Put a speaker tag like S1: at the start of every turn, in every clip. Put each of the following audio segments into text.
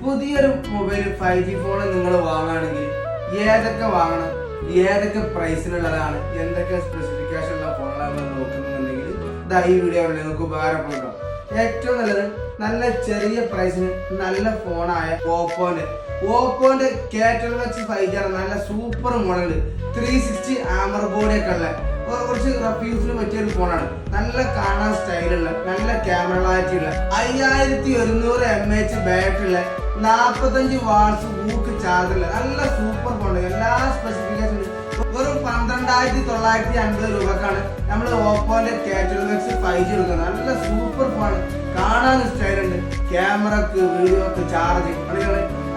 S1: പുതിയൊരു mobile 5G phone നിങ്ങൾ വാങ്ങുകയാണെങ്കിൽ ഏതൊക്കെ വാങ്ങണം, ഏതൊക്കെ പ്രൈസിനുള്ളതാണ്, എന്തൊക്കെ സ്പെസിഫിക്കേഷൻ ഉള്ള ഫോണാണ് നോക്കുന്നുണ്ടെങ്കിൽ ഇതാ ഈ വീഡിയോ നിങ്ങൾക്ക് ഉപകാരപ്പെടും. ഏറ്റവും നല്ലത് നല്ല ചെറിയ പ്രൈസിന് നല്ല ഫോണായ ഓപ്പോന്റെ K12X 5G ആണ്. നല്ല സൂപ്പർ മോഡൽ 360 ആമർ ബോഡി ഒക്കെ ഉള്ള കുറച്ച് റഫ്യൂസിന് പറ്റിയ ഒരു ഫോണാണ്. നല്ല കാണാൻ സ്റ്റൈലുള്ള, നല്ല ക്യാമറ ക്ലാരിറ്റി ഉള്ള, 5100 mAh ബാറ്ററി ഉള്ള, 45 വാട്ട്സ് ബൂക്ക് ചാർജുള്ള നല്ല സൂപ്പർ ഫോൺ. എല്ലാ സ്പെസിഫിക്കേഷനും വെറും 12,950 രൂപക്കാണ് നമ്മൾ ഓപ്പോന്റെ K12X 5G എടുക്കുന്നത്. നല്ല സൂപ്പർ ഫോൺ, കാണാൻ സ്റ്റൈലുണ്ട്, ക്യാമറക്ക് വീഡിയോക്ക് ചാർജ്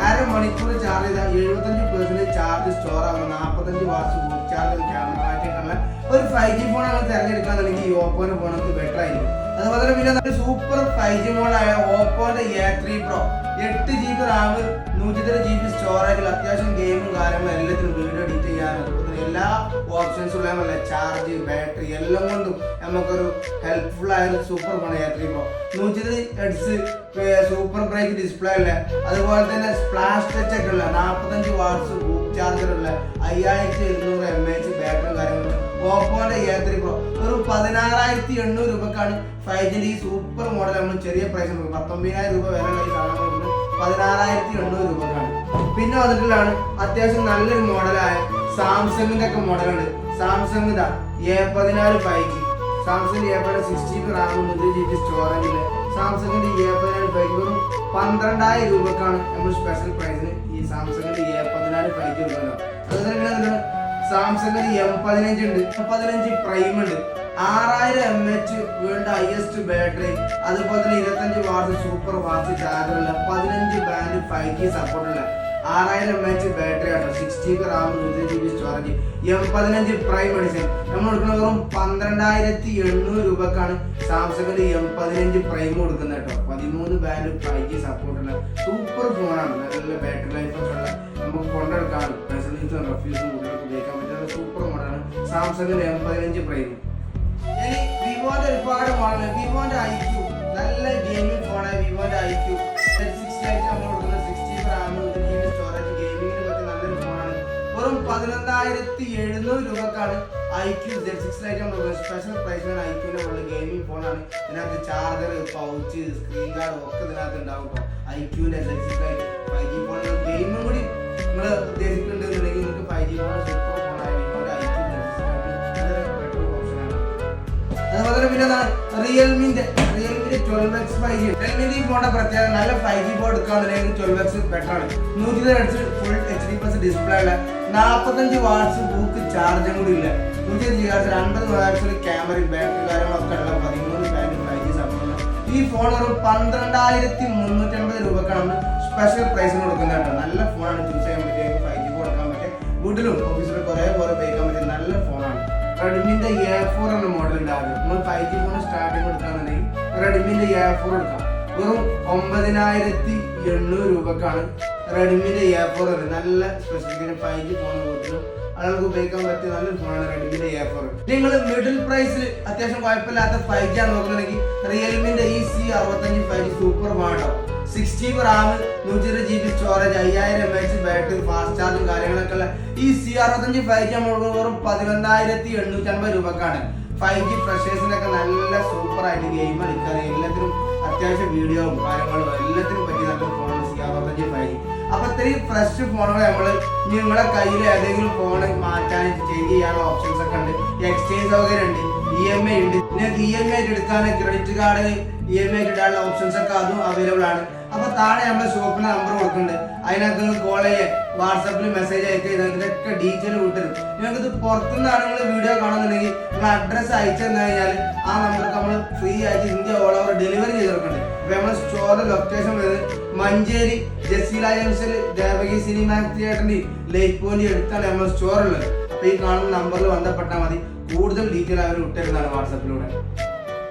S1: അരമണിക്കൂർ ചാർജ് ചെയ്താൽ 75% ചാർജ് സ്റ്റോർ ആകും. 45 വാട്ട്സ് ബൂക്ക് ചാർജ്, ക്യാമറ ക്ലാരിറ്റിയൊക്കെയുള്ള ഒരു 5G ഫോൺ നമ്മൾ തിരഞ്ഞെടുക്കാന്നുണ്ടെങ്കിൽ ഈ ഓപ്പോന്റെ ഫോൺ നമുക്ക് ബെറ്റർ ആയിരിക്കും. അതുപോലെ തന്നെ പിന്നെ super 5G മോഡായ ഓപ്പോന്റെ A3 Pro 8GB Ram 128GB സ്റ്റോറേജിൽ അത്യാവശ്യം ഗെയിമും കാര്യങ്ങളും എല്ലാത്തിനും വീഡിയോ എഡിറ്റ് ചെയ്യാനും എല്ലാ ഓപ്ഷൻസും ഉള്ള ചാർജ്, ബാറ്ററി എല്ലാം കൊണ്ടും നമുക്കൊരു ഹെൽപ്ഫുൾ ആയ ഒരു super phone A3 Pro. 120 Hz super bright display ഉള്ള, അതുപോലെ തന്നെ സ്പ്ലാഷ് ടച്ച് ഒക്കെ ഉള്ള, 45 വാട്ട്സ് ബൂക്ക് ചാർജർ ഉള്ള, 5700 mAh ബാറ്ററി കാര്യങ്ങളും ഓപ്പോന്റെ A3 Pro ഒരു 16,800 രൂപക്കാണ് 5G ഈ സൂപ്പർ മോഡൽ നമ്മൾ ചെറിയ പ്രൈസ് 19,000 രൂപ വിലയുള്ള ഈ സാധനങ്ങൾ 16,800 രൂപക്കാണ്. പിന്നെ വന്നിട്ടുള്ളതാണ് അത്യാവശ്യം നല്ലൊരു മോഡലായ സാംസങ്ങിന്റെ ഒക്കെ മോഡലുണ്ട്. Samsung A14 5G, Samsung A14 6GB RAM 1GB സ്റ്റോറേജില് സാംസങ്ങിന്റെ A14 5G വെറും 12,000 രൂപക്കാണ് നമ്മൾ സ്പെഷ്യൽ പ്രൈസിന് ഈ സാംസങ്ങിന്റെ A14 5G എടുക്കുന്നത്. അതുപോലെ സാംസങ്ങിന്റെ M15 ഉണ്ട്, M15 പ്രൈം ഉണ്ട്, 6000 mAh വേൾഡ് ഹയസ്റ്റ് ബാറ്ററി, അതുപോലെ തന്നെ 25 വാട്ട്സ് സൂപ്പർ ഫാസ്റ്റ് ചാർജർ ഉള്ള, 15 ബാൻഡ് 5G സപ്പോർട്ട് ഉള്ള, 6000 mAh ബാറ്ററി ആട്ടോ, 6GB RAM 1GB storage, M15 prime edition നമ്മൾ കൊടുക്കുന്നത് വെറും 12,800 രൂപക്കാണ് സാംസങ്ങിന്റെ M15 പ്രൈം കൊടുക്കുന്നത് കേട്ടോ. 13 ബാൻഡ് 5G സപ്പോർട്ട് ഉള്ള സൂപ്പർ ഫോണാണ്. നല്ല ബാറ്ററി ലൈഫ് ഉള്ള, നമുക്ക് കൊണ്ടെടുക്കാനും റെഫ്യൂസും ഉപയോഗിക്കാൻ പറ്റുന്ന സൂപ്പർ മോഡലാണ് സാംസങ്ങിന്റെ M15 പ്രൈം. ഇനി വിവോന്റെ ഒരുപാട് മോഡൽ, വിവോന്റെ IQ നല്ല ഗെയിമിംഗ് ഫോണായ വിവോന്റെ IQ Z6 Lite നമ്മൾ കൊടുക്കുന്ന 6GB റാം 1GB സ്റ്റോറേജ് ഗെയിമിങ്ങിന് പറ്റിയ നല്ലൊരു ഫോണാണ്. വെറും 11,700 രൂപക്കാണ് IQ Z6 Lite നമ്മൾ കൊടുക്കുന്നത്. സ്പെഷ്യൽ പ്രൈസിനാണ് IQന്റെ ഉള്ള ഗെയിമിംഗ് ഫോണാണ്. ഇതിനകത്ത് ചാർജർ, പൗച്ച്, സ്ക്രീൻ ഗാർഡ് ഒക്കെ ഇതിനകത്ത് ഉണ്ടാവും കേട്ടോ. IQന്റെ Z6 Lite 5G ഫോൺ ഗെയിമും കൂടി നിങ്ങൾ ഉദ്ദേശിക്കുന്നുണ്ടെന്നുണ്ടെങ്കിൽ നിങ്ങൾക്ക് 5G ഫോൺ സൂപ്പർ ഫോണായ വിവോന്റെ IQ അതുപോലെ പിന്നെ റിയൽമിന്റെ 12X 5G. റിയൽമിന്റെ ഈ ഫോണിന്റെ പ്രത്യേകത നല്ല 5G ഫോൺ എടുക്കാന്നുണ്ടെങ്കിൽ 12X ബെറ്റർ ആണ്. 120 Hz ഫുൾ HD+ ഡിസ്പ്ലേ ഉള്ള, 45 വാട്ട്സ് ബൂക്ക് ചാർജും കൂടി ഇല്ല, 120 GHz 50 മെഗാപിക്സൽ ക്യാമറ, ബാറ്ററി കാര്യങ്ങളൊക്കെ ഉള്ള, 13 ബാൻഡ് 5G സപ്പോർട്ട്. ഈ ഫോൺ ഒരു 12,350 രൂപക്കാണ് നമ്മൾ സ്പെഷ്യൽ പ്രൈസിന് കൊടുക്കുന്നത് കേട്ടോ. നല്ല ഫോണാണ്, ചൂസ് ചെയ്യാൻ പറ്റിയ 5G ഫോൺ എടുക്കാൻ പറ്റിയ, വീട്ടിലും ഓഫീസിലും കുറെ പോലെ ഉപയോഗിക്കാൻ പറ്റിയ നല്ല ഫോണാണ്. റെഡ്മിന്റെ A4 എന്ന മോഡൽ ഉണ്ടാവും. നമ്മൾ 5G ഫോൺ സ്റ്റാർട്ടിങ് എടുക്കാന്നുണ്ടെങ്കിൽ റെഡ്മിന്റെ A4 എടുക്കാം. വെറും 9,800 രൂപക്കാണ് റെഡ്മിന്റെ A4. നല്ല സ്പെസിഫിക്കേഷൻ 5G ഫോൺ വീട്ടിലും ആളുകൾക്ക് ഉപയോഗിക്കാൻ പറ്റിയ നല്ലൊരു ഫോണാണ് റെഡ്മിന്റെ A4. നിങ്ങൾ മിഡിൽ പ്രൈസിൽ അത്യാവശ്യം കുഴപ്പമില്ലാത്ത 5G ആണ് നോക്കുന്നുണ്ടെങ്കിൽ റിയൽമിന്റെ ഈ C65 5G super model 6GB Ram 120GB storage, 5000 mAh battery, fast ചാർജും കാര്യങ്ങളൊക്കെ ഉള്ള ഈ C65 5G നമ്മൾ വെറും 11,850 രൂപക്കാണ്. 5G ഫ്രഷേഴ്സിനൊക്കെ നല്ല സൂപ്പർ ആയിട്ട് ഗെയിം കളിക്കാൻ എല്ലാത്തിനും അത്യാവശ്യം വീഡിയോയും കാര്യങ്ങളും എല്ലാത്തിനും പറ്റിയ നല്ല ഫോണാണ് C65 5G. അപ്പൊ ഇത്രയും ഫ്രഷ് ഫോണുകൾ നമ്മൾ നിങ്ങളെ കയ്യിൽ ഏതെങ്കിലും ഫോൺ മാറ്റാൻ ചേഞ്ച് ചെയ്യാനുള്ള ഓപ്ഷൻസ് ഒക്കെ ഉണ്ട്. എക്സ്ചേഞ്ച് സൗകര്യം ഉണ്ട്, EMI ഉണ്ട്, നിങ്ങൾക്ക് EMI ആയിട്ട് എടുക്കാൻ ക്രെഡിറ്റ് കാർഡ് EMI ആയിട്ട് ഇടാനുള്ള ഓപ്ഷൻസ് ഒക്കെ അതും അവൈലബിൾ ആണ്. അപ്പൊ താഴെ നമ്മുടെ ഷോപ്പിന്റെ നമ്പർ കൊടുക്കുന്നുണ്ട്, അതിനകത്ത് നിങ്ങൾ കോൾ ചെയ്യുക, വാട്സാപ്പിൽ മെസ്സേജ് അയക്കുക, ഇതൊക്കെ ഡീറ്റെയിൽ വിട്ടുതരും. നിങ്ങൾക്ക് ഇത് പുറത്തുനിന്നാണ് നിങ്ങൾ വീഡിയോ കാണുന്നുണ്ടെങ്കിൽ നിങ്ങൾ അഡ്രസ്സ് അയച്ചു തന്നു കഴിഞ്ഞാൽ ആ നമ്പർക്ക് നമ്മൾ ഫ്രീ ആയിട്ട് ഇന്ത്യ ഓൾ ഓവർ ഡെലിവറി ചെയ്ത് കൊടുക്കുന്നുണ്ട്. അപ്പൊ നമ്മുടെ സ്റ്റോറിന്റെ ലൊക്കേഷൻ വരുന്നത് മഞ്ചേരി ജസീല ജംഗ്ഷൻ ദേവകി സിനിമാറ്റിക് തിയേറ്ററിന്റെ ലേക്ക് പോയിന്റ് എടുത്താണ് നമ്മുടെ സ്റ്റോർ ഉള്ളത്. അപ്പൊ ഈ കാണുന്ന നമ്പറിൽ ബന്ധപ്പെട്ടാൽ മതി, കൂടുതൽ ഡീറ്റെയിൽ അവർ വിട്ടുതരുന്നതാണ് വാട്സാപ്പിലൂടെ.